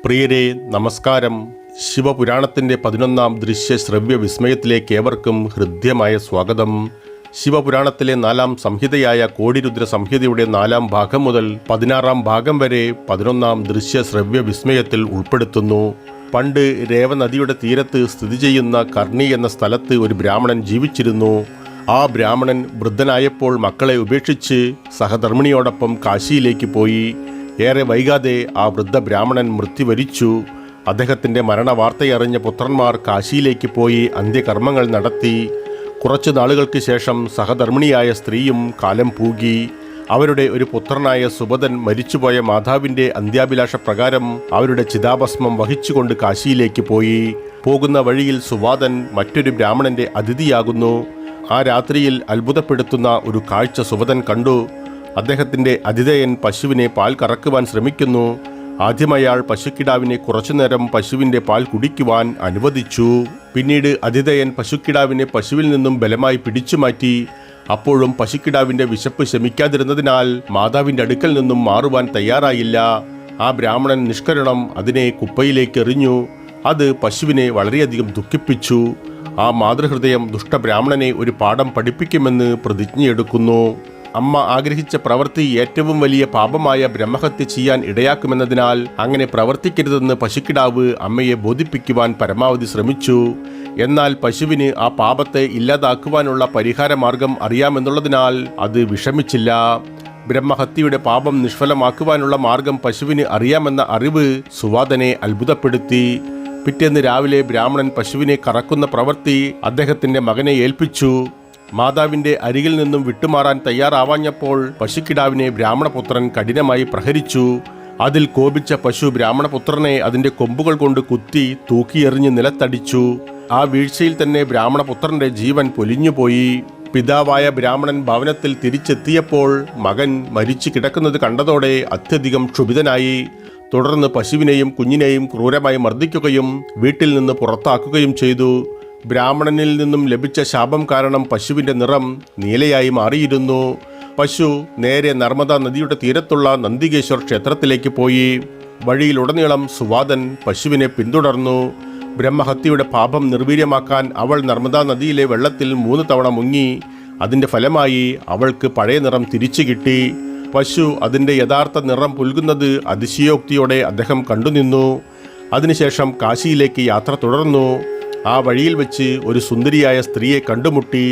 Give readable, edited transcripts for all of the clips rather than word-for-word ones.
പ്രിയരെ നമസ്കാരം. ശിവപുരാണത്തിൻ്റെ 11-ാം ദൃശ്യ ശ്രവ്യ വിസ്മയത്തിലേക്ക് ഏവർക്കും ഹൃദ്യമായ സ്വാഗതം. ശിവപുരാണത്തിലെ 4-ാം സംഹിതയായ കോടിരുദ്ര സംഹിതയുടെ 4-ാം ഭാഗം മുതൽ 16-ാം ഭാഗം വരെ 11-ാം ദൃശ്യ ശ്രവ്യ വിസ്മയത്തിൽ ഉൾപ്പെടുത്തുന്നു. പണ്ട് രേവനദിയുടെ തീരത്ത് സ്ഥിതി ചെയ്യുന്ന കർണി എന്ന സ്ഥലത്ത് ഒരു ബ്രാഹ്മണൻ ജീവിച്ചിരുന്നു. ആ ബ്രാഹ്മണൻ വൃദ്ധനായപ്പോൾ മക്കളെ ഉപേക്ഷിച്ച് സഹധർമ്മിണിയോടൊപ്പം കാശിയിലേക്ക് പോയി. ഏറെ വൈകാതെ ആ വൃദ്ധ ബ്രാഹ്മണൻ മൃത്യുവരിച്ചു. അദ്ദേഹത്തിൻ്റെ മരണവാർത്തയറിഞ്ഞ പുത്രന്മാർ കാശിയിലേക്ക് പോയി അന്ത്യകർമ്മങ്ങൾ നടത്തി. കുറച്ചു നാളുകൾക്ക് ശേഷം സഹധർമ്മിണിയായ സ്ത്രീയും കാലം പൂകി. അവരുടെ ഒരു പുത്രനായ സുബദൻ മരിച്ചുപോയ മാതാവിൻ്റെ അന്ത്യാഭിലാഷപ്രകാരം അവരുടെ ചിതാഭസ്മം വഹിച്ചുകൊണ്ട് കാശിയിലേക്ക് പോയി. പോകുന്ന വഴിയിൽ സുവാദൻ മറ്റൊരു ബ്രാഹ്മണന്റെ അതിഥിയാകുന്നു. ആ രാത്രിയിൽ അത്ഭുതപ്പെടുത്തുന്ന ഒരു കാഴ്ച സുബദൻ കണ്ടു. അദ്ദേഹത്തിൻ്റെ അതിഥേയൻ പശുവിനെ പാൽ കറക്കുവാൻ ശ്രമിക്കുന്നു. ആദ്യമയാൾ പശുക്കിടാവിനെ കുറച്ചുനേരം പശുവിൻ്റെ പാൽ കുടിക്കുവാൻ അനുവദിച്ചു. പിന്നീട് അതിഥേയൻ പശുക്കിടാവിനെ പശുവിൽ നിന്നും ബലമായി പിടിച്ചു മാറ്റി. അപ്പോഴും പശുക്കിടാവിൻ്റെ വിശപ്പ് ശമിക്കാതിരുന്നതിനാൽ മാതാവിൻ്റെ അടുക്കൽ നിന്നും മാറുവാൻ തയ്യാറായില്ല. ആ ബ്രാഹ്മണൻ നിഷ്കരുണം അതിനെ കുപ്പയിലേക്ക് എറിഞ്ഞു. അത് പശുവിനെ വളരെയധികം ദുഃഖിപ്പിച്ചു. ആ മാതൃഹൃദയം ദുഷ്ടബ്രാഹ്മണനെ ഒരു പാഠം പഠിപ്പിക്കുമെന്ന് പ്രതിജ്ഞയെടുക്കുന്നു. അമ്മ ആഗ്രഹിച്ച പ്രവൃത്തി ഏറ്റവും വലിയ പാപമായ ബ്രഹ്മഹത്യ ചെയ്യാൻ ഇടയാക്കുമെന്നതിനാൽ അങ്ങനെ പ്രവർത്തിക്കരുതെന്ന് പശുക്കിടാവ് അമ്മയെ ബോധിപ്പിക്കുവാൻ പരമാവധി ശ്രമിച്ചു. എന്നാൽ പശുവിന് ആ പാപത്തെ ഇല്ലാതാക്കുവാനുള്ള പരിഹാരമാർഗം അറിയാമെന്നുള്ളതിനാൽ അത് വിഷമിച്ചില്ല. ബ്രഹ്മഹത്യയുടെ പാപം നിഷ്ഫലമാക്കുവാനുള്ള മാർഗം പശുവിന് അറിയാമെന്ന അറിവ് സുവാദനെ അത്ഭുതപ്പെടുത്തി. പിറ്റേന്ന് രാവിലെ ബ്രാഹ്മണൻ പശുവിനെ കറക്കുന്ന പ്രവൃത്തി അദ്ദേഹത്തിൻ്റെ മകനെ ഏൽപ്പിച്ചു. മാതാവിൻ്റെ അരികിൽ നിന്നും വിട്ടുമാറാൻ തയ്യാറാവാഞ്ഞപ്പോൾ പശുക്കിടാവിനെ ബ്രാഹ്മണപുത്രൻ കഠിനമായി പ്രഹരിച്ചു. അതിൽ കോപിച്ച പശു ബ്രാഹ്മണപുത്രനെ അതിൻ്റെ കൊമ്പുകൾ കൊണ്ട് കുത്തി തൂക്കിയെറിഞ്ഞ് നിലത്തടിച്ചു. ആ വീഴ്ചയിൽ തന്നെ ബ്രാഹ്മണപുത്രൻ്റെ ജീവൻ പൊലിഞ്ഞുപോയി. പിതാവായ ബ്രാഹ്മണൻ ഭവനത്തിൽ തിരിച്ചെത്തിയപ്പോൾ മകൻ മരിച്ചു കിടക്കുന്നത് കണ്ടതോടെ അത്യധികം ക്ഷുഭിതനായി. തുടർന്ന് പശുവിനെയും കുഞ്ഞിനെയും ക്രൂരമായി മർദ്ദിക്കുകയും വീട്ടിൽ നിന്ന് പുറത്താക്കുകയും ചെയ്തു. ബ്രാഹ്മണനിൽ നിന്നും ലഭിച്ച ശാപം കാരണം പശുവിൻ്റെ നിറം നീലയായി മാറിയിരുന്നു. പശു നേരെ നർമ്മദാ നദിയുടെ തീരത്തുള്ള നന്ദികേശ്വർ ക്ഷേത്രത്തിലേക്ക് പോയി. വഴിയിലുടനീളം സുവാദൻ പശുവിനെ പിന്തുടർന്നു. ബ്രഹ്മഹത്യയുടെ പാപം നിർവീര്യമാക്കാൻ അവൾ നർമ്മദാ നദിയിലെ വെള്ളത്തിൽ 3 തവണ മുങ്ങി. അതിൻ്റെ ഫലമായി അവൾക്ക് പഴയ നിറം തിരിച്ചു കിട്ടി. പശു അതിൻ്റെ യഥാർത്ഥ നിറം പുൽകുന്നത് അതിശയോക്തിയോടെ അദ്ദേഹം കണ്ടുനിന്നു. അതിനുശേഷം കാശിയിലേക്ക് യാത്ര തുടർന്നു. ആ വഴിയിൽ വെച്ച് ഒരു സുന്ദരിയായ സ്ത്രീയെ കണ്ടുമുട്ടി.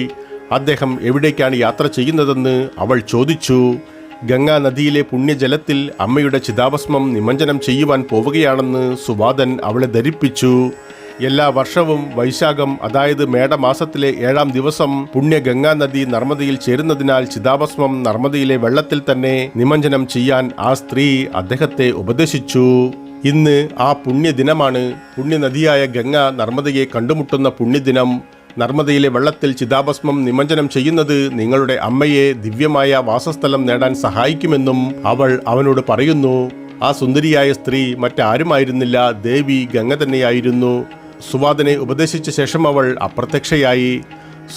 അദ്ദേഹം എവിടേക്കാണ് യാത്ര ചെയ്യുന്നതെന്ന് അവൾ ചോദിച്ചു. ഗംഗാ നദിയിലെ പുണ്യജലത്തിൽ അമ്മയുടെ ചിതാഭസ്മം നിമഞ്ജനം ചെയ്യുവാൻ പോവുകയാണെന്ന് സുവാദൻ അവളെ ധരിപ്പിച്ചു. എല്ലാ വർഷവും വൈശാഖം, അതായത് മേടമാസത്തിലെ 7-ാം ദിവസം പുണ്യ ഗംഗാ നദി നർമ്മദയിൽ ചേരുന്നതിനാൽ ചിതാഭസ്മം നർമ്മദയിലെ വെള്ളത്തിൽ തന്നെ നിമഞ്ജനം ചെയ്യാൻ ആ സ്ത്രീ അദ്ദേഹത്തെ ഉപദേശിച്ചു. ഇന്ന് ആ പുണ്യദിനമാണ്. പുണ്യനദിയായ ഗംഗ നർമ്മദയെ കണ്ടുമുട്ടുന്ന പുണ്യദിനം. നർമ്മദയിലെ വെള്ളത്തിൽ ചിതാഭസ്മം നിമഞ്ജനം ചെയ്യുന്നത് നിങ്ങളുടെ അമ്മയെ ദിവ്യമായ വാസസ്ഥലം നേടാൻ സഹായിക്കുമെന്നും അവൾ അവനോട് പറയുന്നു. ആ സുന്ദരിയായ സ്ത്രീ മറ്റാരുമായിരുന്നില്ല, ദേവി ഗംഗ തന്നെയായിരുന്നു. സുവാദനെ ഉപദേശിച്ച ശേഷം അവൾ അപ്രത്യക്ഷയായി.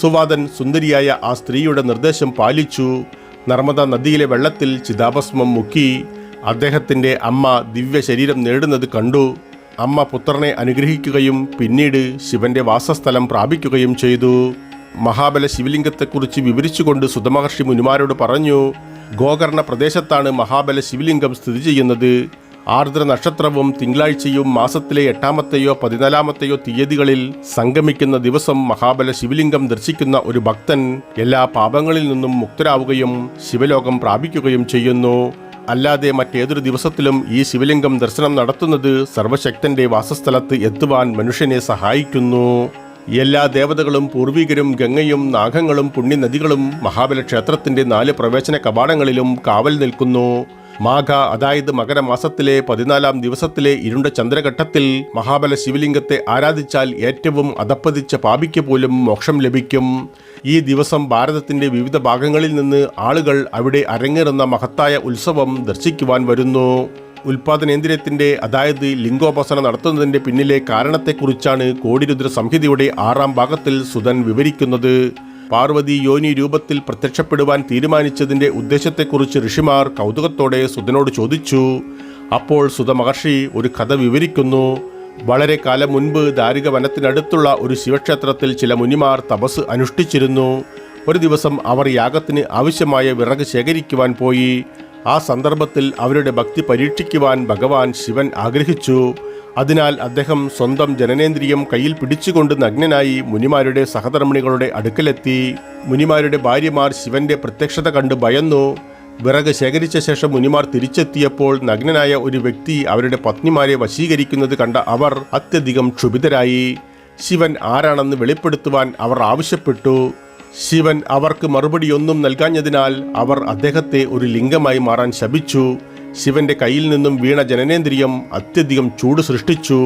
സുവാദൻ സുന്ദരിയായ ആ സ്ത്രീയുടെ നിർദ്ദേശം പാലിച്ചു. നർമ്മദാ നദിയിലെ വെള്ളത്തിൽ ചിതാഭസ്മം മുക്കി. അദ്ദേഹത്തിൻ്റെ അമ്മ ദിവ്യ ശരീരം നേടുന്നത് കണ്ടു. അമ്മ പുത്രനെ അനുഗ്രഹിക്കുകയും പിന്നീട് ശിവന്റെ വാസസ്ഥലം പ്രാപിക്കുകയും ചെയ്തു. മഹാബല ശിവലിംഗത്തെക്കുറിച്ച് വിവരിച്ചുകൊണ്ട് സുതമഹർഷി മുനിമാരോട് പറഞ്ഞു, ഗോകർണ പ്രദേശത്താണ് മഹാബല ശിവലിംഗം സ്ഥിതി ചെയ്യുന്നത്. ആർദ്ര നക്ഷത്രവും തിങ്കളാഴ്ചയും മാസത്തിലെ 8-ാമത്തെയോ 14-ാമത്തെയോ തീയതികളിൽ സംഗമിക്കുന്ന ദിവസം മഹാബല ശിവലിംഗം ദർശിക്കുന്ന ഒരു ഭക്തൻ എല്ലാ പാപങ്ങളിൽ നിന്നും മുക്തരാവുകയും ശിവലോകം പ്രാപിക്കുകയും ചെയ്യുന്നു. അല്ലാതെ മറ്റേതൊരു ദിവസത്തിലും ഈ ശിവലിംഗം ദർശനം നടത്തുന്നത് സർവശക്തന്റെ വാസസ്ഥലത്ത് എത്തുവാൻ മനുഷ്യനെ സഹായിക്കുന്നു. എല്ലാ ദേവതകളും പൂർവികരും ഗംഗയും നാഗങ്ങളും പുണ്യനദികളും മഹാബല ക്ഷേത്രത്തിന്റെ 4 പ്രവേശന കവാടങ്ങളിലും കാവൽ നിൽക്കുന്നു. മാഘ, അതായത് മകരമാസത്തിലെ 14-ാം ദിവസത്തിലെ ഇരുണ്ട ചന്ദ്രഘട്ടത്തിൽ മഹാബല ശിവലിംഗത്തെ ആരാധിച്ചാൽ ഏറ്റവും അധപ്പതിച്ച പാപിക്ക് പോലും മോക്ഷം ലഭിക്കും. ഈ ദിവസം ഭാരതത്തിന്റെ വിവിധ ഭാഗങ്ങളിൽ നിന്ന് ആളുകൾ അവിടെ അരങ്ങേറുന്ന മഹത്തായ ഉത്സവം ദർശിക്കുവാൻ വരുന്നു. ഉൽപാദനേന്ദ്രിയത്തിന്റെ, അതായത് ലിംഗോപാസന നടത്തുന്നതിന്റെ പിന്നിലെ കാരണത്തെക്കുറിച്ചാണ് കോടിരുദ്ര സംഹിതയുടെ 6-ാം ഭാഗത്തിൽ സുതൻ വിവരിക്കുന്നത്. പാർവതി യോനി രൂപത്തിൽ പ്രത്യക്ഷപ്പെടുവാൻ തീരുമാനിച്ചതിൻ്റെ ഉദ്ദേശത്തെക്കുറിച്ച് ഋഷിമാർ കൗതുകത്തോടെ സുതനോട് ചോദിച്ചു. അപ്പോൾ സുതമഹർഷി ഒരു കഥ വിവരിക്കുന്നു. വളരെ കാലം മുൻപ് ദാരിക വനത്തിനടുത്തുള്ള ഒരു ശിവക്ഷേത്രത്തിൽ ചില മുനിമാർ തപസ് അനുഷ്ഠിച്ചിരുന്നു. ഒരു ദിവസം അവർ യാഗത്തിന് ആവശ്യമായ വിറക് ശേഖരിക്കുവാൻ പോയി. ആ സന്ദർഭത്തിൽ അവരുടെ ഭക്തി പരീക്ഷിക്കുവാൻ ഭഗവാൻ ശിവൻ ആഗ്രഹിച്ചു. അതിനാൽ അദ്ദേഹം സ്വന്തം ജനനേന്ദ്രിയം കയ്യിൽ പിടിച്ചുകൊണ്ട് നഗ്നനായി മുനിമാരുടെ സഹധർമ്മിണികളുടെ അടുക്കലെത്തി. മുനിമാരുടെ ഭാര്യമാർ ശിവന്റെ പ്രത്യക്ഷത കണ്ട് ഭയന്നു. വിറക് ശേഖരിച്ച ശേഷം മുനിമാർ തിരിച്ചെത്തിയപ്പോൾ നഗ്നനായ ഒരു വ്യക്തി അവരുടെ പത്നിമാരെ വശീകരിക്കുന്നത് കണ്ട അവർ അത്യധികം ക്ഷുഭിതരായി. ശിവൻ ആരാണെന്ന് വെളിപ്പെടുത്തുവാൻ അവർ ആവശ്യപ്പെട്ടു. ശിവൻ അവർക്ക് മറുപടിയൊന്നും നൽകാഞ്ഞതിനാൽ അവർ അദ്ദേഹത്തെ ഒരു ലിംഗമായി മാറാൻ ശപിച്ചു. ശിവന്റെ കയ്യിൽ നിന്നും വീണ ജനനേന്ദ്രിയം അത്യധികം ചൂട് സൃഷ്ടിച്ചു.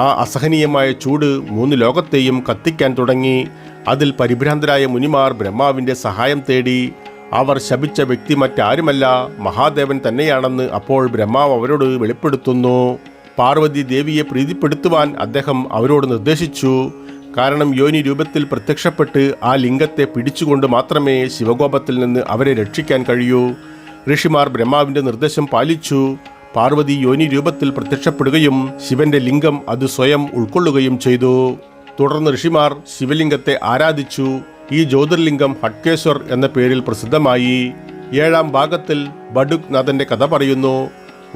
ആ അസഹനീയമായ ചൂട് 3 ലോകത്തെയും കത്തിക്കാൻ തുടങ്ങി. അതിൽ പരിഭ്രാന്തരായ മുനിമാർ ബ്രഹ്മാവിന്റെ സഹായം തേടി. അവർ ശപിച്ച വ്യക്തി മറ്റാരുമല്ല, മഹാദേവൻ തന്നെയാണെന്ന് അപ്പോൾ ബ്രഹ്മാവ് അവരോട് വെളിപ്പെടുത്തുന്നു. പാർവതി ദേവിയെ പ്രീതിപ്പെടുത്തുവാൻ അദ്ദേഹം അവരോട് നിർദ്ദേശിച്ചു. കാരണം യോനി രൂപത്തിൽ പ്രത്യക്ഷപ്പെട്ട് ആ ലിംഗത്തെ പിടിച്ചുകൊണ്ട് മാത്രമേ ശിവകോപത്തിൽ നിന്ന് അവരെ രക്ഷിക്കാൻ കഴിയൂ. ഋഷിമാർ ബ്രഹ്മാവിന്റെ നിർദ്ദേശം പാലിച്ചു. പാർവതി യോനി രൂപത്തിൽ പ്രത്യക്ഷപ്പെടുകയും ശിവന്റെ ലിംഗം അത് സ്വയം ഉൾക്കൊള്ളുകയും ചെയ്തു. തുടർന്ന് ഋഷിമാർ ശിവലിംഗത്തെ ആരാധിച്ചു. ഈ ജ്യോതിർലിംഗം ഹട്കേശ്വർ എന്ന പേരിൽ പ്രസിദ്ധമായി. 7ാം ഭാഗത്തിൽ ബഡുക് നാഥന്റെ കഥ പറയുന്നു.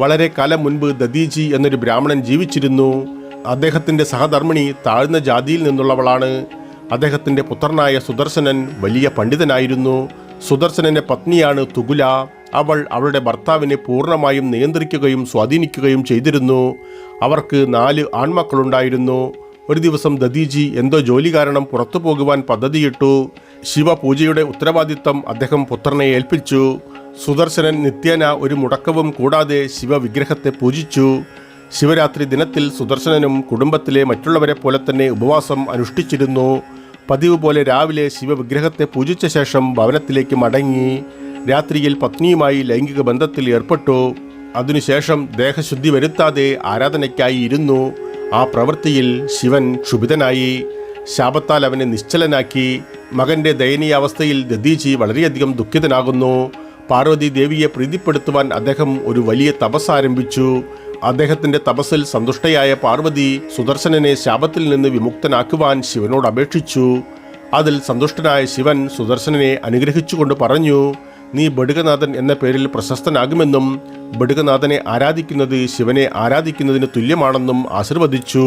വളരെ കാലം മുൻപ് ദദീജി എന്നൊരു ബ്രാഹ്മണൻ ജീവിച്ചിരുന്നു. അദ്ദേഹത്തിന്റെ സഹധർമ്മിണി താഴ്ന്ന ജാതിയിൽ നിന്നുള്ളവളാണ്. അദ്ദേഹത്തിന്റെ പുത്രനായ സുദർശനൻ വലിയ പണ്ഡിതനായിരുന്നു. സുദർശനന്റെ പത്നിയാണ് തുകുല. അവൾ അവളുടെ ഭർത്താവിനെ പൂർണ്ണമായും നിയന്ത്രിക്കുകയും സ്വാധീനിക്കുകയും ചെയ്തിരുന്നു. അവർക്ക് 4 ആൺമക്കളുണ്ടായിരുന്നു. ഒരു ദിവസം ദദീജി എന്തോ ജോലി കാരണം പുറത്തു പോകുവാൻ പദ്ധതിയിട്ടു. ശിവപൂജയുടെ ഉത്തരവാദിത്തം അദ്ദേഹം പുത്രനെ ഏൽപ്പിച്ചു. സുദർശനൻ നിത്യേന ഒരു മുടക്കവും കൂടാതെ ശിവവിഗ്രഹത്തെ പൂജിച്ചു. ശിവരാത്രി ദിനത്തിൽ സുദർശനനും കുടുംബത്തിലെ മറ്റുള്ളവരെ പോലെ തന്നെ ഉപവാസം അനുഷ്ഠിച്ചിരുന്നു. പതിവ് പോലെ രാവിലെ ശിവവിഗ്രഹത്തെ പൂജിച്ച ശേഷം ഭവനത്തിലേക്ക് മടങ്ങി. രാത്രിയിൽ പത്നിയുമായി ലൈംഗിക ബന്ധത്തിൽ ഏർപ്പെട്ടു. അതിനുശേഷം ദേഹശുദ്ധി വരുത്താതെ ആരാധനയ്ക്കായി ഇരുന്നു. ആ പ്രവൃത്തിയിൽ ശിവൻ ക്ഷുഭിതനായി. ശാപത്താൽ അവനെ നിശ്ചലനാക്കി. മകന്റെ ദയനീയാവസ്ഥയിൽ ദദീജി വളരെയധികം ദുഃഖിതനാകുന്നു. പാർവതി ദേവിയെ പ്രീതിപ്പെടുത്തുവാൻ അദ്ദേഹം ഒരു വലിയ തപസ് ആരംഭിച്ചു. അദ്ദേഹത്തിന്റെ തപസ്സിൽ സന്തുഷ്ടയായ പാർവതി സുദർശനനെ ശാപത്തിൽ നിന്ന് വിമുക്തനാക്കുവാൻ ശിവനോട് അപേക്ഷിച്ചു. അതിൽ സന്തുഷ്ടനായ ശിവൻ സുദർശനനെ അനുഗ്രഹിച്ചുകൊണ്ട് പറഞ്ഞു, നീ ബഡുകനാഥൻ എന്ന പേരിൽ പ്രശസ്തനാകുമെന്നും ബഡുകനാഥനെ ആരാധിക്കുന്നത് ശിവനെ ആരാധിക്കുന്നതിന് തുല്യമാണെന്നും ആശീർവദിച്ചു.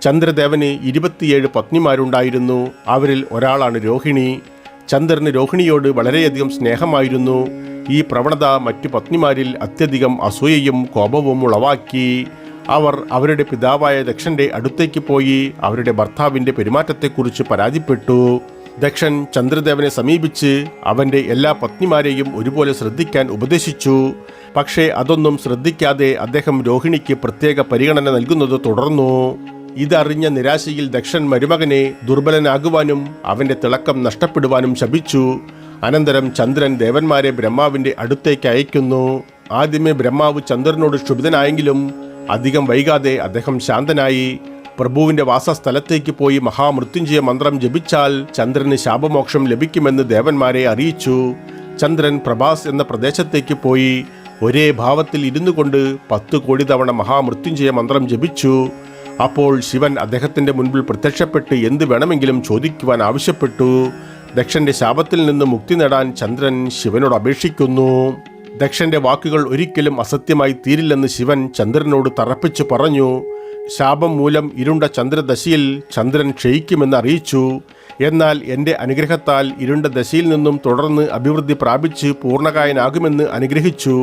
ചന്ദ്രദേവന് 27 പത്നിമാരുണ്ടായിരുന്നു. അവരിൽ ഒരാളാണ് രോഹിണി. ചന്ദ്രന് രോഹിണിയോട് വളരെയധികം സ്നേഹമായിരുന്നു. ഈ പ്രവണത മറ്റു പത്നിമാരിൽ അത്യധികം അസൂയയും കോപവും ഉളവാക്കി. അവർ അവരുടെ പിതാവായ ദക്ഷന്റെ അടുത്തേക്ക് പോയി അവരുടെ ഭർത്താവിന്റെ പെരുമാറ്റത്തെക്കുറിച്ച് പരാതിപ്പെട്ടു. ദക്ഷൻ ചന്ദ്രദേവനെ സമീപിച്ച് അവന്റെ എല്ലാ പത്നിമാരെയും ഒരുപോലെ ശ്രദ്ധിക്കാൻ ഉപദേശിച്ചു. പക്ഷേ അതൊന്നും ശ്രദ്ധിക്കാതെ അദ്ദേഹം രോഹിണിക്ക് പ്രത്യേക പരിഗണന നൽകുന്നത് തുടർന്നു. ഇതറിഞ്ഞ നിരാശയിൽ ദക്ഷൻ മരുമകനെ ദുർബലനാകുവാനും അവന്റെ തിളക്കം നഷ്ടപ്പെടുവാനും ശപിച്ചു. അനന്തരം ചന്ദ്രൻ ദേവന്മാരെ ബ്രഹ്മാവിന്റെ അടുത്തേക്ക് അയക്കുന്നു. ആദ്യമേ ബ്രഹ്മാവ് ചന്ദ്രനോട് ക്ഷുഭിതനായെങ്കിലും അധികം വൈകാതെ അദ്ദേഹം ശാന്തനായി. പ്രഭുവിന്റെ വാസസ്ഥലത്തേക്ക് പോയി മഹാമൃത്യുഞ്ജയ മന്ത്രം ജപിച്ചാൽ ചന്ദ്രന് ശാപമോക്ഷം ലഭിക്കുമെന്ന് ദേവന്മാരെ അറിയിച്ചു. ചന്ദ്രൻ പ്രഭാസ് എന്ന പ്രദേശത്തേക്ക് പോയി ഒരേ ഭാവത്തിൽ ഇരുന്നു കൊണ്ട് 10 കോടി തവണ മഹാമൃത്യുഞ്ജയ മന്ത്രം ജപിച്ചു. അപ്പോൾ ശിവൻ അദ്ദേഹത്തിന്റെ മുൻപിൽ പ്രത്യക്ഷപ്പെട്ട് എന്ത് വേണമെങ്കിലും ചോദിക്കുവാൻ ആവശ്യപ്പെട്ടു. ദക്ഷന്റെ ശാപത്തിൽ നിന്ന് മുക്തി നേടാൻ ചന്ദ്രൻ ശിവനോട് അപേക്ഷിക്കുന്നു. ദക്ഷന്റെ വാക്കുകൾ ഒരിക്കലും അസത്യമായി തീരില്ലെന്ന് ശിവൻ ചന്ദ്രനോട് തറപ്പിച്ചു പറഞ്ഞു. ശാപം മൂലം ഇരുണ്ട ചന്ദ്രദശയിൽ ചന്ദ്രൻ ക്ഷയിക്കുമെന്ന് അറിയിച്ചു. എന്നാൽ എൻ്റെ അനുഗ്രഹത്താൽ ഇരുണ്ട ദശയിൽ നിന്നും തുടർന്ന് അഭിവൃദ്ധി പ്രാപിച്ച് പൂർണ്ണകായനാകുമെന്ന് അനുഗ്രഹിച്ചു.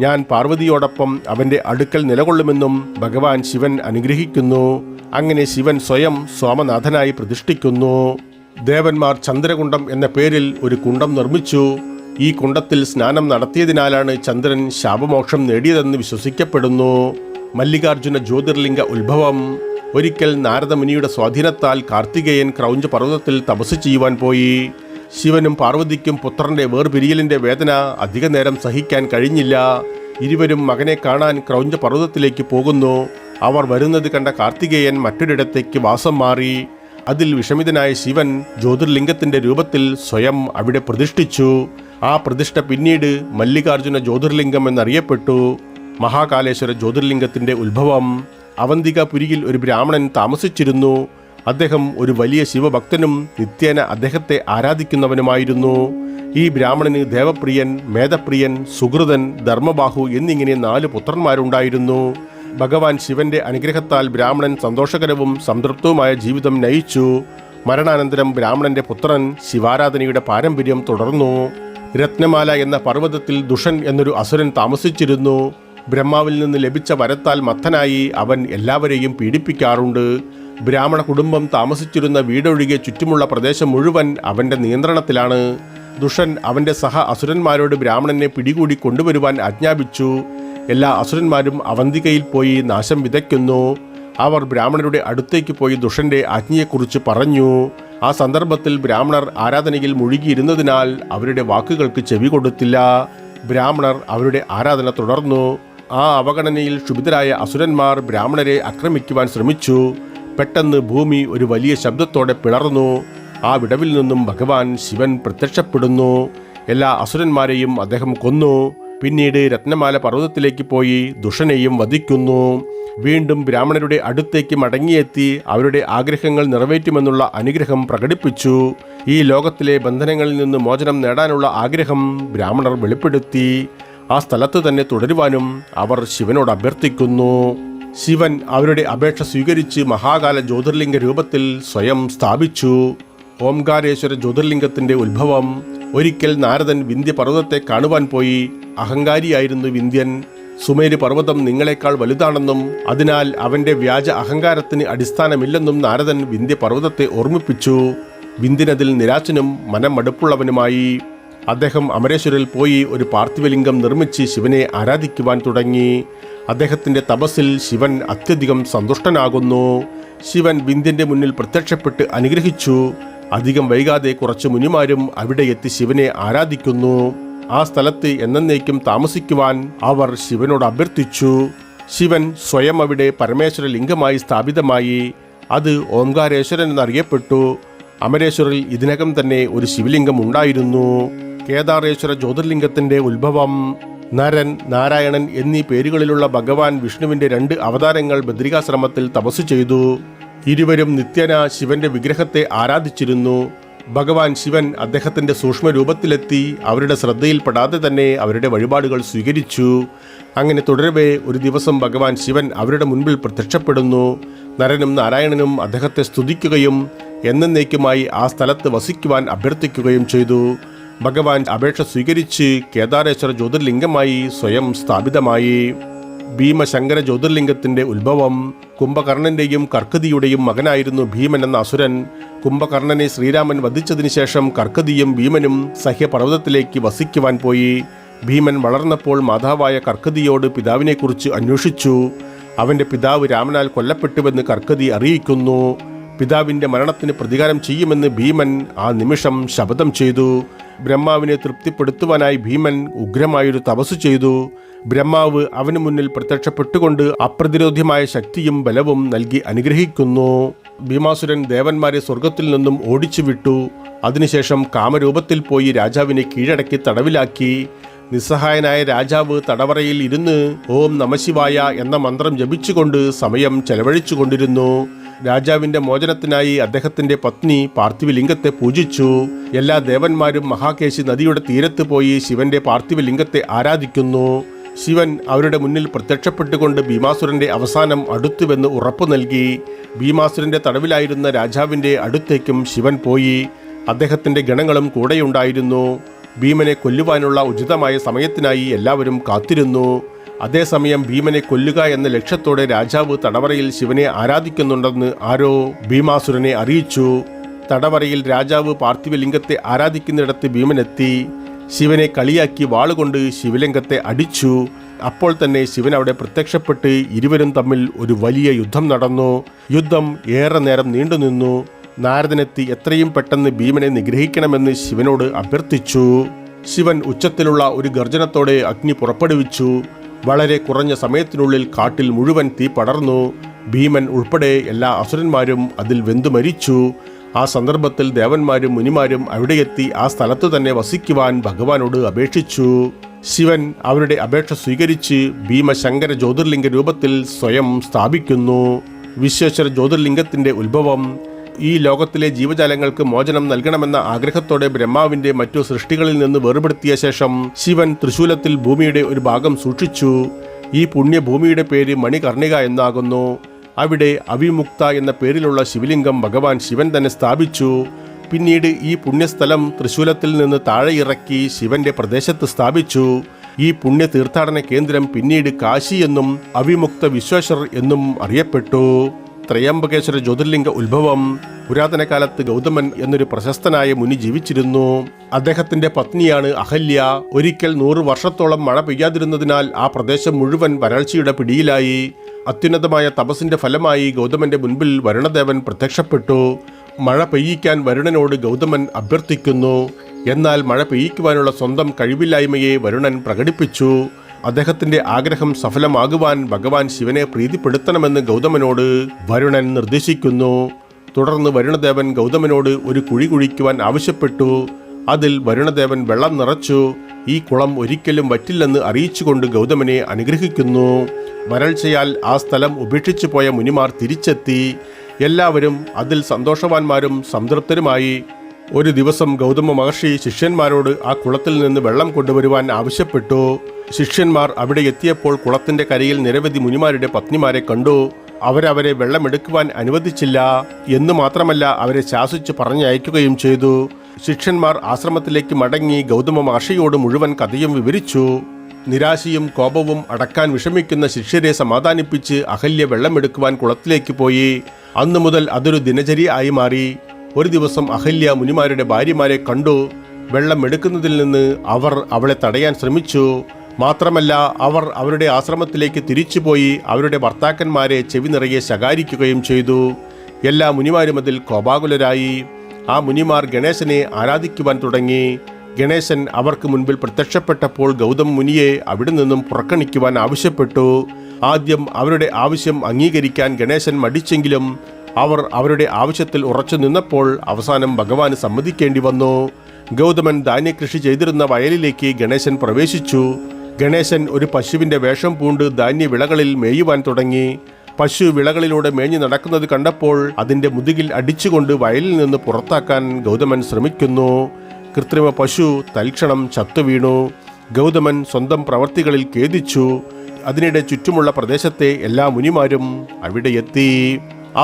ഞാൻ പാർവതിയോടൊപ്പം അവൻ്റെ അടുക്കൽ നിലകൊള്ളുമെന്നും ഭഗവാൻ ശിവൻ അനുഗ്രഹിക്കുന്നു. അങ്ങനെ ശിവൻ സ്വയം സോമനാഥനായി പ്രതിഷ്ഠിക്കുന്നു. ദേവന്മാർ ചന്ദ്രകുണ്ഡം എന്ന പേരിൽ ഒരു കുണ്ഡം നിർമ്മിച്ചു. ഈ കുണ്ഡത്തിൽ സ്നാനം നടത്തിയതിനാലാണ് ചന്ദ്രൻ ശാപമോക്ഷം നേടിയതെന്ന് വിശ്വസിക്കപ്പെടുന്നു. മല്ലികാർജുന ജ്യോതിർലിംഗ ഉത്ഭവം. ഒരിക്കൽ നാരദമുനിയുടെ സ്വാധീനത്താൽ കാർത്തികേയൻ ക്രൗഞ്ച പർവ്വതത്തിൽ തപസ് ചെയ്യുവാൻ പോയി. ശിവനും പാർവതിക്കും പുത്രന്റെ വേർപിരിയലിന്റെ വേദന അധിക നേരം സഹിക്കാൻ കഴിഞ്ഞില്ല. ഇരുവരും മകനെ കാണാൻ ക്രൗഞ്ച പർവ്വതത്തിലേക്ക് പോകുന്നു. അവർ വരുന്നത് കണ്ട കാർത്തികേയൻ മറ്റൊരിടത്തേക്ക് വാസം മാറി. അതിൽ വിഷമിതനായ ശിവൻ ജ്യോതിർലിംഗത്തിന്റെ രൂപത്തിൽ സ്വയം അവിടെ പ്രതിഷ്ഠിച്ചു. ആ പ്രതിഷ്ഠ പിന്നീട് മല്ലികാർജുന ജ്യോതിർലിംഗം എന്നറിയപ്പെട്ടു. മഹാകാലേശ്വര ജ്യോതിർലിംഗത്തിൻ്റെ ഉത്ഭവം. അവന്തികാപുരിയിൽ ഒരു ബ്രാഹ്മണൻ താമസിച്ചിരുന്നു. അദ്ദേഹം ഒരു വലിയ ശിവഭക്തനും നിത്യേന അദ്ദേഹത്തെ ആരാധിക്കുന്നവനുമായിരുന്നു. ഈ ബ്രാഹ്മണന് ദേവപ്രിയൻ, മേധപ്രിയൻ, സുഹൃതൻ, ധർമ്മബാഹു എന്നിങ്ങനെ 4 പുത്രന്മാരുണ്ടായിരുന്നു. ഭഗവാൻ ശിവന്റെ അനുഗ്രഹത്താൽ ബ്രാഹ്മണൻ സന്തോഷകരവും സംതൃപ്തവുമായ ജീവിതം നയിച്ചു. മരണാനന്തരം ബ്രാഹ്മണന്റെ പുത്രൻ ശിവാരാധനയുടെ പാരമ്പര്യം തുടർന്നു. രത്നമാല എന്ന പർവ്വതത്തിൽ ദുഷൻ എന്നൊരു അസുരൻ താമസിച്ചിരുന്നു. ബ്രഹ്മാവിൽ നിന്ന് ലഭിച്ച വരത്താൽ മത്തനായി അവൻ എല്ലാവരെയും പീഡിപ്പിക്കാറുണ്ട്. ബ്രാഹ്മണ കുടുംബം താമസിച്ചിരുന്ന വീടൊഴികെ ചുറ്റുമുള്ള പ്രദേശം മുഴുവൻ അവന്റെ നിയന്ത്രണത്തിലാണ്. ദുഷൻ അവന്റെ സഹ അസുരന്മാരോട് ബ്രാഹ്മണനെ പിടികൂടി കൊണ്ടുവരുവാൻ ആജ്ഞാപിച്ചു. എല്ലാ അസുരന്മാരും അവന്തികയിൽ പോയി നാശം വിതയ്ക്കുന്നു. അവർ ബ്രാഹ്മണരുടെ അടുത്തേക്ക് പോയി ദുഷന്റെ ആജ്ഞയെക്കുറിച്ച് പറഞ്ഞു. ആ സന്ദർഭത്തിൽ ബ്രാഹ്മണർ ആരാധനയിൽ മുഴുകിയിരുന്നതിനാൽ അവരുടെ വാക്കുകൾക്ക് ചെവി കൊടുത്തില്ല. ബ്രാഹ്മണർ അവരുടെ ആരാധന തുടർന്നു. ആ അവഗണനയിൽ ക്ഷുഭിതരായ അസുരന്മാർ ബ്രാഹ്മണരെ ആക്രമിക്കുവാൻ ശ്രമിച്ചു. പെട്ടെന്ന് ഭൂമി ഒരു വലിയ ശബ്ദത്തോടെ പിളർന്നു. ആ വിടവിൽ നിന്നും ഭഗവാൻ ശിവൻ പ്രത്യക്ഷപ്പെടുന്നു. എല്ലാ അസുരന്മാരെയും അദ്ദേഹം കൊന്നു. പിന്നീട് രത്നമാല പർവ്വതത്തിലേക്ക് പോയി ദുഷനെയും വധിക്കുന്നു. വീണ്ടും ബ്രാഹ്മണരുടെ അടുത്തേക്ക് മടങ്ങിയെത്തി അവരുടെ ആഗ്രഹങ്ങൾ നിറവേറ്റുമെന്നുള്ള അനുഗ്രഹം പ്രകടിപ്പിച്ചു. ഈ ലോകത്തിലെ ബന്ധനങ്ങളിൽ നിന്ന് മോചനം നേടാനുള്ള ആഗ്രഹം ബ്രാഹ്മണർ വെളിപ്പെടുത്തി. ആ സ്ഥലത്ത് തന്നെ തുടരുവാനും അവർ ശിവനോട് അഭ്യർത്ഥിക്കുന്നു. ശിവൻ അവരുടെ അപേക്ഷ സ്വീകരിച്ച് മഹാകാല ജ്യോതിർലിംഗ രൂപത്തിൽ സ്വയം സ്ഥാപിച്ചു. ഓംകാരേശ്വര ജ്യോതിർലിംഗത്തിന്റെ ഉത്ഭവം. ഒരിക്കൽ നാരദൻ വിന്ധ്യ പർവ്വതത്തെ കാണുവാൻ പോയി. അഹങ്കാരിയായിരുന്നു വിന്ധ്യൻ. സുമേരു പർവ്വതം നിങ്ങളെക്കാൾ വലുതാണെന്നും അതിനാൽ അവന്റെ വ്യാജ അഹങ്കാരത്തിന് അടിസ്ഥാനമില്ലെന്നും നാരദൻ വിന്ധ്യ പർവ്വതത്തെ ഓർമ്മിപ്പിച്ചു. വിന്ധ്യനതിൽ നിരാശനും മനമടുപ്പുള്ളവനുമായി. അദ്ദേഹം അമരേശ്വരിൽ പോയി ഒരു പാർത്ഥിവലിംഗം നിർമ്മിച്ച് ശിവനെ ആരാധിക്കുവാൻ തുടങ്ങി. അദ്ദേഹത്തിന്റെ തപസ്സിൽ ശിവൻ അത്യധികം സന്തുഷ്ടനാകുന്നു. ശിവൻ വിന്ധ്യന്റെ മുന്നിൽ പ്രത്യക്ഷപ്പെട്ട് അനുഗ്രഹിച്ചു. അധികം വൈകാതെ കുറച്ച് മുനിമാരും അവിടെ എത്തി ശിവനെ ആരാധിക്കുന്നു. ആ സ്ഥലത്ത് എന്നേക്കും താമസിക്കുവാൻ അവർ ശിവനോട് അഭ്യർത്ഥിച്ചു. ശിവൻ സ്വയം അവിടെ പരമേശ്വര ലിംഗമായി സ്ഥാപിതമായി. അത് ഓംകാരേശ്വരൻ എന്നറിയപ്പെട്ടു. അമരേശ്വരിൽ ഇതിനകം തന്നെ ഒരു ശിവലിംഗം ഉണ്ടായിരുന്നു. കേദാരേശ്വര ജ്യോതിർലിംഗത്തിന്റെ ഉത്ഭവം. നരൻ, നാരായണൻ എന്നീ പേരുകളിലുള്ള ഭഗവാൻ വിഷ്ണുവിന്റെ 2 അവതാരങ്ങൾ ബദ്രികാശ്രമത്തിൽ തപസ്സു ചെയ്തു. ഇരുവരും നിത്യേന ശിവന്റെ വിഗ്രഹത്തെ ആരാധിച്ചിരുന്നു. ഭഗവാൻ ശിവൻ അദ്ദേഹത്തിന്റെ സൂക്ഷ്മരൂപത്തിലെത്തി അവരുടെ ശ്രദ്ധയിൽപ്പെടാതെ തന്നെ അവരുടെ വഴിപാടുകൾ സ്വീകരിച്ചു. അങ്ങനെ തുടരവേ ഒരു ദിവസം ഭഗവാൻ ശിവൻ അവരുടെ മുൻപിൽ പ്രത്യക്ഷപ്പെടുന്നു. നരനും നാരായണനും അദ്ദേഹത്തെ സ്തുതിക്കുകയും എന്നേക്കുമായി ആ സ്ഥലത്ത് വസിക്കുവാൻ അഭ്യർത്ഥിക്കുകയും ചെയ്തു. ഭഗവാൻ അപേക്ഷ സ്വീകരിച്ച് കേദാരേശ്വര ജ്യോതിർലിംഗമായി സ്വയം സ്ഥാപിതമായി. ഭീമശങ്കര ജ്യോതിർലിംഗത്തിന്റെ ഉത്ഭവം. കുംഭകർണന്റെയും കർക്കതിയുടെയും മകനായിരുന്നു ഭീമൻ എന്ന അസുരൻ. കുംഭകർണനെ ശ്രീരാമൻ വധിച്ചതിനു ശേഷം കർക്കതിയും ഭീമനും സഹ്യപർവ്വതത്തിലേക്ക് വസിക്കുവാൻ പോയി. ഭീമൻ വളർന്നപ്പോൾ മാതാവായ കർക്കതിയോട് പിതാവിനെക്കുറിച്ച് അന്വേഷിച്ചു. അവന്റെ പിതാവ് രാമനാൽ കൊല്ലപ്പെട്ടുവെന്ന് കർക്കതി അറിയിക്കുന്നു. പിതാവിന്റെ മരണത്തിന് പ്രതികാരം ചെയ്യുമെന്ന് ഭീമൻ ആ നിമിഷം ശപഥം ചെയ്തു. ബ്രഹ്മാവിനെ തൃപ്തിപ്പെടുത്തുവാനായി ഭീമൻ ഉഗ്രമായൊരു തപസ്സു ചെയ്തു. ബ്രഹ്മാവ് അവന് മുന്നിൽ പ്രത്യക്ഷപ്പെട്ടുകൊണ്ട് അപ്രതിരോധ്യമായ ശക്തിയും ബലവും നൽകി അനുഗ്രഹിക്കുന്നു. ഭീമാസുരൻ ദേവന്മാരെ സ്വർഗത്തിൽ നിന്നും ഓടിച്ചു വിട്ടു. അതിനുശേഷം കാമരൂപത്തിൽ പോയി രാജാവിനെ കീഴടക്കി തടവിലാക്കി. നിസ്സഹായനായ രാജാവ് തടവറയിൽ ഇരുന്ന് ഓം നമശിവായ എന്ന മന്ത്രം ജപിച്ചുകൊണ്ട് സമയം ചെലവഴിച്ചുകൊണ്ടിരുന്നു. രാജാവിന്റെ മോചനത്തിനായി അദ്ദേഹത്തിന്റെ പത്നി പാർത്ഥിവലിംഗത്തെ പൂജിച്ചു. എല്ലാ ദേവന്മാരും മഹാകേശി നദിയുടെ തീരത്ത് പോയി ശിവന്റെ പാർത്ഥിവലിംഗത്തെ ആരാധിക്കുന്നു. ശിവൻ അവരുടെ മുന്നിൽ പ്രത്യക്ഷപ്പെട്ടുകൊണ്ട് ഭീമാസുരന്റെ അവസാനം അടുത്തുവെന്ന് ഉറപ്പു നൽകി. ഭീമാസുരന്റെ തടവിലായിരുന്ന രാജാവിന്റെ അടുത്തേക്കും ശിവൻ പോയി. അദ്ദേഹത്തിന്റെ ഗണങ്ങളും കൂടെയുണ്ടായിരുന്നു. ഭീമനെ കൊല്ലുവാനുള്ള ഉചിതമായ സമയത്തിനായി എല്ലാവരും കാത്തിരുന്നു. അതേസമയം ഭീമനെ കൊല്ലുക എന്ന ലക്ഷ്യത്തോടെ രാജാവ് തടവറയിൽ ശിവനെ ആരാധിക്കുന്നുണ്ടെന്ന് ആരോ ഭീമാസുരനെ അറിയിച്ചു. തടവറയിൽ രാജാവ് പാർത്ഥിവലിംഗത്തെ ആരാധിക്കുന്നിടത്ത് ഭീമനെത്തി. ശിവനെ കളിയാക്കി വാളുകൊണ്ട് ശിവലിംഗത്തെ അടിച്ചു. അപ്പോൾ തന്നെ ശിവൻ അവിടെ പ്രത്യക്ഷപ്പെട്ട് ഇരുവരും തമ്മിൽ ഒരു വലിയ യുദ്ധം നടന്നു. യുദ്ധം ഏറെ നേരം നീണ്ടുനിന്നു. നാരദനെത്തി എത്രയും പെട്ടെന്ന് ഭീമനെ നിഗ്രഹിക്കണമെന്ന് ശിവനോട് അഭ്യർത്ഥിച്ചു. ശിവൻ ഉച്ചത്തിലുള്ള ഒരു ഗർജനത്തോടെ അഗ്നി പുറപ്പെടുവിച്ചു. വളരെ കുറഞ്ഞ സമയത്തിനുള്ളിൽ കാട്ടിൽ മുഴുവൻ തീ പടർന്നു. ഭീമൻ ഉൾപ്പെടെ എല്ലാ അസുരന്മാരും അതിൽ വെന്തു മരിച്ചു. ആ സന്ദർഭത്തിൽ ദേവന്മാരും മുനിമാരും അവിടെയെത്തി ആ സ്ഥലത്തു തന്നെ വസിക്കുവാൻ ഭഗവാനോട് അപേക്ഷിച്ചു. ശിവൻ അവരുടെ അപേക്ഷ സ്വീകരിച്ച് ഭീമശങ്കര ജ്യോതിർലിംഗ രൂപത്തിൽ സ്വയം സ്ഥാപിക്കുന്നു. വിശ്വേശ്വര ജ്യോതിർലിംഗത്തിന്റെ ഉത്ഭവം. ഈ ലോകത്തിലെ ജീവജാലങ്ങൾക്ക് മോചനം നൽകണമെന്ന ആഗ്രഹത്തോടെ ബ്രഹ്മാവിന്റെ മറ്റു സൃഷ്ടികളിൽ നിന്ന് വേർപെടുത്തിയ ശേഷം ശിവൻ തൃശൂലത്തിൽ ഭൂമിയുടെ ഒരു ഭാഗം സൂക്ഷിച്ചു. ഈ പുണ്യഭൂമിയുടെ പേര് മണികർണിക എന്നാകുന്നു. അവിടെ അവിമുക്ത എന്ന പേരിലുള്ള ശിവലിംഗം ഭഗവാൻ ശിവൻ തന്നെ സ്ഥാപിച്ചു. പിന്നീട് ഈ പുണ്യസ്ഥലം തൃശൂലത്തിൽ നിന്ന് താഴെ ഇറക്കി ശിവന്റെ പ്രദേശത്ത് സ്ഥാപിച്ചു. ഈ പുണ്യ തീർത്ഥാടന കേന്ദ്രം പിന്നീട് കാശി എന്നും അവിമുക്ത വിശ്വേശ്വർ എന്നും അറിയപ്പെട്ടു. ത്രയംബകേശ്വര ജ്യോതിർലിംഗ ഉത്ഭവം. പുരാതന കാലത്ത് ഗൗതമൻ എന്നൊരു പ്രശസ്തനായ മുനി ജീവിച്ചിരുന്നു. അദ്ദേഹത്തിന്റെ പത്നിയാണ് അഹല്യ. ഒരിക്കൽ 100 വർഷത്തോളം മഴ പെയ്യാതിരുന്നതിനാൽ ആ പ്രദേശം മുഴുവൻ വരൾച്ചയുടെ പിടിയിലായി. അത്യുന്നതമായ തപസ്സിന്റെ ഫലമായി ഗൗതമന്റെ മുൻപിൽ വരുണദേവൻ പ്രത്യക്ഷപ്പെട്ടു. മഴ പെയ്യിക്കാൻ വരുണനോട് ഗൗതമൻ അഭ്യർത്ഥിക്കുന്നു. എന്നാൽ മഴ പെയ്യിക്കുവാനുള്ള സ്വന്തം കഴിവില്ലായ്മയെ വരുണൻ പ്രകടിപ്പിച്ചു. അദ്ദേഹത്തിന്റെ ആഗ്രഹം സഫലമാകുവാൻ ഭഗവാൻ ശിവനെ പ്രീതിപ്പെടുത്തണമെന്ന് ഗൗതമനോട് വരുണൻ നിർദ്ദേശിക്കുന്നു. തുടർന്ന് വരുണദേവൻ ഗൗതമനോട് ഒരു കുഴി കുഴിക്കുവാൻ ആവശ്യപ്പെട്ടു. അതിൽ വരുണദേവൻ വെള്ളം നിറച്ചു. ഈ കുളം ഒരിക്കലും വറ്റില്ലെന്ന് അറിയിച്ചുകൊണ്ട് ഗൗതമനെ അനുഗ്രഹിക്കുന്നു. വരൾച്ചയാൽ ആ സ്ഥലം ഉപേക്ഷിച്ചു പോയ മുനിമാർ തിരിച്ചെത്തി. എല്ലാവരും അതിൽ സന്തോഷവാന്മാരും സംതൃപ്തരുമായി. ഒരു ദിവസം ഗൗതമ മഹർഷി ശിഷ്യന്മാരോട് ആ കുളത്തിൽ നിന്ന് വെള്ളം കൊണ്ടുവരുവാൻ ആവശ്യപ്പെട്ടു. ശിഷ്യന്മാർ അവിടെ എത്തിയപ്പോൾ കുളത്തിന്റെ കരയിൽ നിരവധി മുനിമാരുടെ പത്നിമാരെ കണ്ടു. അവരവരെ വെള്ളമെടുക്കുവാൻ അനുവദിച്ചില്ല എന്ന് മാത്രമല്ല, അവരെ ശാസിച്ച് പറഞ്ഞയക്കുകയും ചെയ്തു. ശിഷ്യന്മാർ ആശ്രമത്തിലേക്ക് മടങ്ങി ഗൗതമ മഹർഷിയോട് മുഴുവൻ കഥയും വിവരിച്ചു. നിരാശയും കോപവും അടക്കാൻ വിഷമിക്കുന്ന ശിഷ്യരെ സമാധാനിപ്പിച്ച് അഹല്യ വെള്ളമെടുക്കുവാൻ കുളത്തിലേക്ക് പോയി. അന്നു മുതൽ അതൊരു ദിനചര്യ ആയി മാറി. ഒരു ദിവസം അഹല്യ മുനിമാരുടെ ഭാര്യമാരെ കണ്ടു. വെള്ളം എടുക്കുന്നതിൽ നിന്ന് അവർ അവളെ തടയാൻ ശ്രമിച്ചു. മാത്രമല്ല, അവർ അവരുടെ ആശ്രമത്തിലേക്ക് തിരിച്ചുപോയി അവരുടെ ഭർത്താക്കന്മാരെ ചെവി നിറയെ ശകാരിക്കുകയും ചെയ്തു. എല്ലാ മുനിമാരും അതിൽ കോപാകുലരായി. ആ മുനിമാർ ഗണേശനെ ആരാധിക്കുവാൻ തുടങ്ങി. ഗണേശൻ അവർക്ക് മുൻപിൽ പ്രത്യക്ഷപ്പെട്ടപ്പോൾ ഗൗതം മുനിയെ അവിടെ നിന്നും പുറക്കണിക്കുവാൻ ആവശ്യപ്പെട്ടു. ആദ്യം അവരുടെ ആവശ്യം അംഗീകരിക്കാൻ ഗണേശൻ മടിച്ചെങ്കിലും അവർ അവരുടെ ആവശ്യത്തിൽ ഉറച്ചു നിന്നപ്പോൾ അവസാനം ഭഗവാന് സമ്മതിക്കേണ്ടി വന്നു. ഗൗതമൻ ധാന്യകൃഷി ചെയ്തിരുന്ന വയലിലേക്ക് ഗണേശൻ പ്രവേശിച്ചു. ഗണേശൻ ഒരു പശുവിന്റെ വേഷം പൂണ്ട് ധാന്യവിളകളിൽ മേയുവാൻ തുടങ്ങി. പശു വിളകളിലൂടെ മേഞ്ഞു നടക്കുന്നത് കണ്ടപ്പോൾ അതിന്റെ മുതുകിൽ അടിച്ചുകൊണ്ട് വയലിൽ നിന്ന് പുറത്താക്കാൻ ഗൗതമൻ ശ്രമിക്കുന്നു. കൃത്രിമ പശു തൽക്ഷണം ചത്തുവീണു. ഗൗതമൻ സ്വന്തം പ്രവർത്തികളിൽ ഖേദിച്ചു. അതിനിടെ ചുറ്റുമുള്ള പ്രദേശത്തെ എല്ലാ മുനിമാരും അവിടെ എത്തി.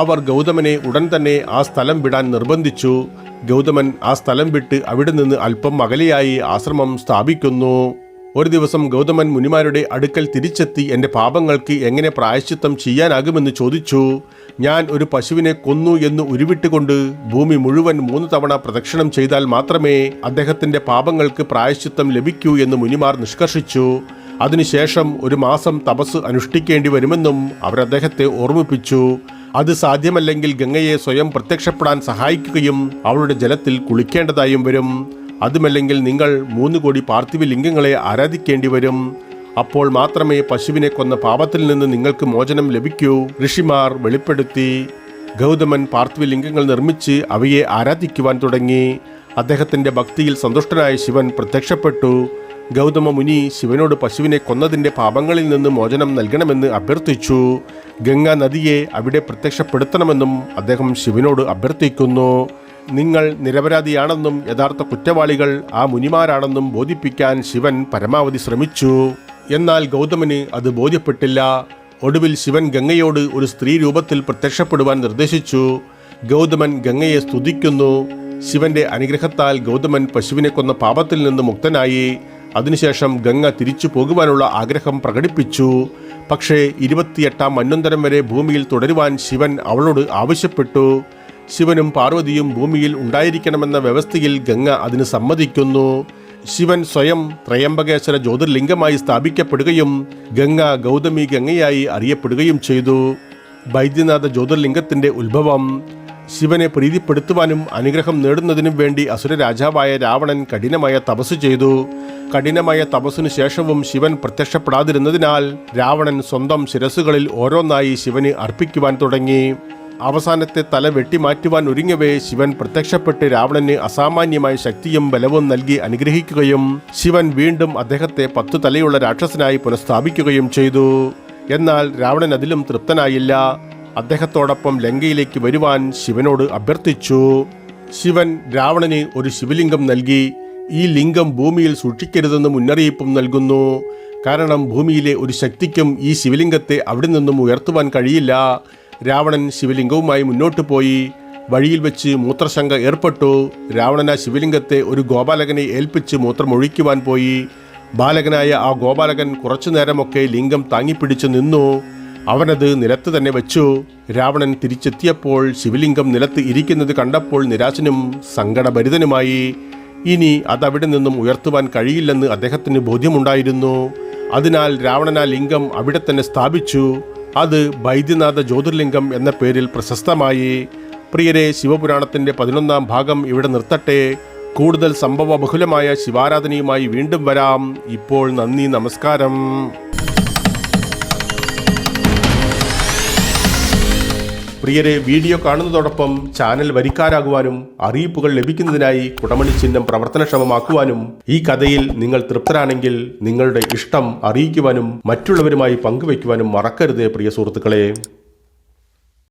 അവർ ഗൗതമനെ ഉടൻ തന്നെ ആ സ്ഥലം വിടാൻ നിർബന്ധിച്ചു. ഗൗതമൻ ആ സ്ഥലം വിട്ട് അവിടെ നിന്ന് അല്പം അകലെയായി ആശ്രമം സ്ഥാപിക്കുന്നു. ഒരു ദിവസം ഗൗതമൻ മുനിമാരുടെ അടുക്കൽ തിരിച്ചെത്തി എൻ്റെ പാപങ്ങൾക്ക് എങ്ങനെ പ്രായശ്ചിത്തം ചെയ്യാനാകുമെന്ന് ചോദിച്ചു. ഞാൻ ഒരു പശുവിനെ കൊന്നു എന്ന് ഉരുവിട്ടുകൊണ്ട് ഭൂമി മുഴുവൻ 3 തവണ പ്രദക്ഷിണം ചെയ്താൽ മാത്രമേ അദ്ദേഹത്തിൻ്റെ പാപങ്ങൾക്ക് പ്രായശ്ചിത്തം ലഭിക്കൂ എന്ന് മുനിമാർ നിഷ്കർഷിച്ചു. അതിനുശേഷം 1 മാസം തപസ് അനുഷ്ഠിക്കേണ്ടി വരുമെന്നും അവർ അദ്ദേഹത്തെ ഓർമ്മിപ്പിച്ചു. അത് സാധ്യമല്ലെങ്കിൽ ഗംഗയെ സ്വയം പ്രത്യക്ഷപ്പെടാൻ സഹായിക്കുകയും അവളുടെ ജലത്തിൽ കുളിക്കേണ്ടതായും വരും. അതുമല്ലെങ്കിൽ നിങ്ങൾ 3 കോടി പാർത്ഥിവ ലിംഗങ്ങളെ ആരാധിക്കേണ്ടി വരും. അപ്പോൾ മാത്രമേ പശുവിനെ കൊന്ന പാപത്തിൽ നിന്ന് നിങ്ങൾക്ക് മോചനം ലഭിക്കൂ. ഋഷിമാർ വെളിപ്പെടുത്തി. ഗൗതമൻ പാർത്ഥിവ ലിംഗങ്ങൾ നിർമ്മിച്ച് അവയെ ആരാധിക്കുവാൻ തുടങ്ങി. അദ്ദേഹത്തിന്റെ ഭക്തിയിൽ സന്തുഷ്ടനായ ശിവൻ പ്രത്യക്ഷപ്പെട്ടു. ഗൗതമ മുനി ശിവനോട് പശുവിനെ കൊന്നതിന്റെ പാപങ്ങളിൽ നിന്ന് മോചനം നൽകണമെന്ന് അഭ്യർത്ഥിച്ചു. ഗംഗാ നദിയെ അവിടെ പ്രത്യക്ഷപ്പെടുത്തണമെന്നും അദ്ദേഹം ശിവനോട് അഭ്യർത്ഥിക്കുന്നു. നിങ്ങൾ നിരപരാധിയാണെന്നും യഥാർത്ഥ കുറ്റവാളികൾ ആ മുനിമാരാണെന്നും ബോധിപ്പിക്കാൻ ശിവൻ പരമാവധി ശ്രമിച്ചു. എന്നാൽ ഗൗതമന് അത് ബോധ്യപ്പെട്ടില്ല. ഒടുവിൽ ശിവൻ ഗംഗയോട് ഒരു സ്ത്രീ രൂപത്തിൽ പ്രത്യക്ഷപ്പെടുവാൻ നിർദ്ദേശിച്ചു. ഗൗതമൻ ഗംഗയെ സ്തുതിക്കുന്നു. ശിവന്റെ അനുഗ്രഹത്താൽ ഗൗതമൻ പശുവിനെ കൊന്ന പാപത്തിൽ നിന്ന് മുക്തനായി. അതിനുശേഷം ഗംഗ തിരിച്ചു പോകുവാനുള്ള ആഗ്രഹം പ്രകടിപ്പിച്ചു. പക്ഷേ 28-ാം മന്വന്തരം വരെ ഭൂമിയിൽ തുടരുവാൻ ശിവൻ അവളോട് ആവശ്യപ്പെട്ടു. ശിവനും പാർവതിയും ഭൂമിയിൽ ഉണ്ടായിരിക്കണമെന്ന വ്യവസ്ഥയിൽ ഗംഗ അതിന് സമ്മതിക്കുന്നു. ശിവൻ സ്വയം ത്രയംബകേശ്വര ജ്യോതിർലിംഗമായി സ്ഥാപിക്കപ്പെടുകയും ഗംഗ ഗൗതമി ഗംഗയായി അറിയപ്പെടുകയും ചെയ്തു. ബൈദ്യനാഥ ജ്യോതിർലിംഗത്തിന്റെ ഉത്ഭവം. ശിവനെ പ്രീതിപ്പെടുത്തുവാനും അനുഗ്രഹം നേടുന്നതിനും വേണ്ടി അസുര രാജാവായ രാവണൻ കഠിനമായ തപസ് ചെയ്തു. കഠിനമായ തപസ്സിനു ശേഷവും ശിവൻ പ്രത്യക്ഷപ്പെടാതിരുന്നതിനാൽ രാവണൻ സ്വന്തം ശിരസ്സുകളിൽ ഓരോന്നായി ശിവന് അർപ്പിക്കുവാൻ തുടങ്ങി. അവസാനത്തെ തല വെട്ടിമാറ്റുവാൻ ഒരുങ്ങവേ ശിവൻ പ്രത്യക്ഷപ്പെട്ട് രാവണന് അസാമാന്യമായ ശക്തിയും ബലവും നൽകി അനുഗ്രഹിക്കുകയും ശിവൻ വീണ്ടും അദ്ദേഹത്തെ 10 തലയുള്ള രാക്ഷസനായി പുനഃസ്ഥാപിക്കുകയും ചെയ്തു. എന്നാൽ രാവണൻ അതിലും തൃപ്തനായില്ല. അദ്ദേഹത്തോടൊപ്പം ലങ്കയിലേക്ക് വരുവാൻ ശിവനോട് അഭ്യർത്ഥിച്ചു. ശിവൻ രാവണന് ഒരു ശിവലിംഗം നൽകി. ഈ ലിംഗം ഭൂമിയിൽ സൂക്ഷിക്കരുതെന്ന് മുന്നറിയിപ്പും നൽകുന്നു. കാരണം ഭൂമിയിലെ ഒരു ശക്തിക്കും ഈ ശിവലിംഗത്തെ അവിടെ നിന്നും ഉയർത്തുവാൻ കഴിയില്ല. രാവണൻ ശിവലിംഗവുമായി മുന്നോട്ട് പോയി. വഴിയിൽ വെച്ച് മൂത്രശങ്ക ഏർപ്പെട്ടു. രാവണൻ ആ ശിവലിംഗത്തെ ഒരു ഗോപാലകനെ ഏൽപ്പിച്ച് മൂത്രമൊഴിക്കുവാൻ പോയി. ബാലകനായ ആ ഗോപാലകൻ കുറച്ചു നേരമൊക്കെ ലിംഗം താങ്ങിപ്പിടിച്ചു നിന്നു. അവനത് നിലത്ത് തന്നെ വെച്ചു. രാവണൻ തിരിച്ചെത്തിയപ്പോൾ ശിവലിംഗം നിലത്ത് ഇരിക്കുന്നത് കണ്ടപ്പോൾ നിരാശനും സങ്കടഭരിതനുമായി. ഇനി അതവിടെ നിന്നും ഉയർത്തുവാൻ കഴിയില്ലെന്ന് അദ്ദേഹത്തിന് ബോധ്യമുണ്ടായിരുന്നു. അതിനാൽ രാവണൻ ആ ലിംഗം അവിടെ തന്നെ സ്ഥാപിച്ചു. അത് ബൈദ്യനാഥ ജ്യോതിർലിംഗം എന്ന പേരിൽ പ്രശസ്തമായി. പ്രിയരെ, ശിവപുരാണത്തിൻ്റെ 11ാം ഭാഗം ഇവിടെ നിർത്തട്ടെ. കൂടുതൽ സംഭവബഹുലമായ ശിവാരാധനയുമായി വീണ്ടും വരാം. ഇപ്പോൾ നന്ദി, നമസ്കാരം. പ്രിയരെ, വീഡിയോ കാണുന്നതോടൊപ്പം ചാനൽ വരിക്കാരാകുവാനും അറിയിപ്പുകൾ ലഭിക്കുന്നതിനായി കുടമണി ചിഹ്നം പ്രവർത്തനക്ഷമമാക്കുവാനും ഈ കഥയിൽ നിങ്ങൾ തൃപ്തരാണെങ്കിൽ നിങ്ങളുടെ ഇഷ്ടം അറിയിക്കുവാനും മറ്റുള്ളവരുമായി പങ്കുവയ്ക്കുവാനും മറക്കരുതേ പ്രിയ സുഹൃത്തുക്കളെ.